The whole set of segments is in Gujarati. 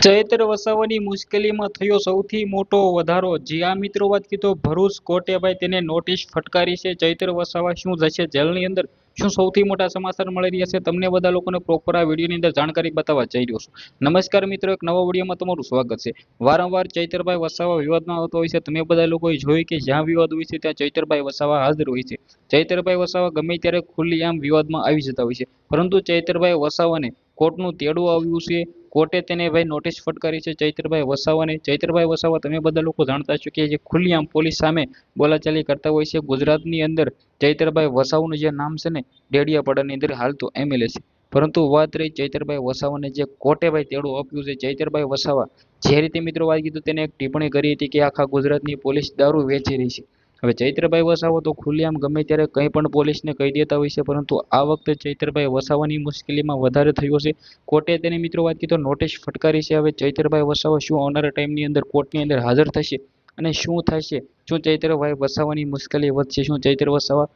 ચૈત્ર વસાવાની મુશ્કેલીમાં થયો સૌથી મોટો વધારો। જી આ મિત્રો વાત કીધો ભરૂચ કોર્ટે ભાઈ તેને નોટિસ ફટકારી છે। ચૈત્ર વસાવા શું જશે જેલની અંદર, શું સૌથી મોટા સમાચાર મળી રહ્યા છે તમને બધા લોકોને પ્રોપર આ વિડીયોની અંદર જાણકારી બતાવવા જઈ રહ્યો છું। નમસ્કાર મિત્રો, એક નવા વિડીયોમાં તમારું સ્વાગત છે। વારંવાર ચૈતરભાઈ વસાવા વિવાદમાં આવતો હોય છે। તમે બધા લોકોએ જોયું કે જ્યાં વિવાદ હોય છે ત્યાં ચૈતરભાઈ વસાવા હાજર હોય છે। ચૈતરભાઈ વસાવા ગમે ત્યારે ખુલ્લેઆમ વિવાદમાં આવી જતા હોય છે, પરંતુ ચૈતરભાઈ વસાવાને કોર્ટનું તેડું આવ્યું છે। કોર્ટે તેને ભાઈ નોટિસ ફટકારી છે ચૈતરભાઈ વસાવાને। ચૈતરભાઈ વસાવા તમે બધા લોકો જાણતા છો કે જે ખુલ્લેઆમ પોલીસ સામે બોલાચાલી કરતા હોય છે। ગુજરાતની અંદર ચૈતરભાઈ વસાવાનું જે નામ છે ને ડેડિયાપાડાની અંદર હાલ તો એમએલએ છે, પરંતુ વાત રહી ચૈતરભાઈ વસાવાને જે કોર્ટે ભાઈ તેડું આપ્યું છે। ચૈતરભાઈ વસાવા જે રીતે મિત્રો વાત કીધું તેને એક ટિપ્પણી કરી હતી કે આખા ગુજરાતની પોલીસ દારૂ વેચી રહી છે। હવે ચૈતરભાઈ વસાવા તો ખુલ્લેઆમ ગમે ત્યારે કંઈ પણ પોલીસને કહી દેતા હોય છે, પરંતુ આ વખતે ચૈતરભાઈ વસાવાની મુશ્કેલીમાં વધારે થયો છે। કોર્ટે તેની મિત્રો વાત કીધું નોટિસ ફટકારી છે। હવે ચૈતરભાઈ વસાવા શું આવનારા ટાઈમની અંદર કોર્ટની અંદર હાજર થશે અને શું થશે? શું ચૈતરભાઈ વસાવાની મુશ્કેલી વધશે? શું ચૈતર વસાવા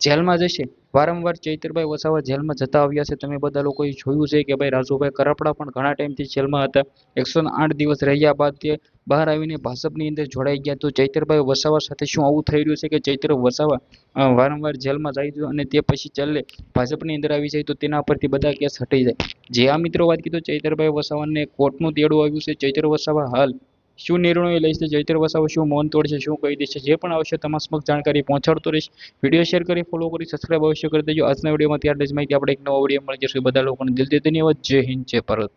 જેલમાં જશે? વારંવાર ચૈતરભાઈ વસાવા જેલમાં જતા આવ્યા છે। તમે બધા લોકોએ જોયું છે કે ભાઈ રાજુભાઈ કરપડા પણ ઘણા ટાઈમથી જેલમાં હતા। 108 દિવસ રહ્યા બાદ તે બહાર આવીને ભાજપની અંદર જોડાઈ ગયા। તો ચૈતરભાઈ વસાવા સાથે શું આવું થઈ રહ્યું છે કે ચૈતર વસાવા વારંવાર જેલમાં જાય છે અને તે પછી ચાલે ભાજપની અંદર આવી જાય તો તેના પરથી બધા કેસ હટી જાય? જે આ મિત્રો વાત કીધું ચૈતરભાઈ વસાવાને કોર્ટનું તેડું આવ્યું છે। ચૈતર વસાવા હાલ શું નિર્ણય લેશે? ચૈતર વસાવા શું મૌન તોડશે, શું કહી દેશે? જે પણ આવશે તમારા સમક્ષ જાણકારી પહોંચાડતો રહીશ। વિડીયો શેર કરી, ફોલો કરી, સબસ્ક્રાઇબ અવશ્ય કરી દેજો। આજના વિડીયોમાં ત્યાર જ માહિતી આપણે એક નવો વિડીયો મળી જશે। બધા લોકોને દિલથી ધન્યવાદ। જય હિન્દ, જય ભારત।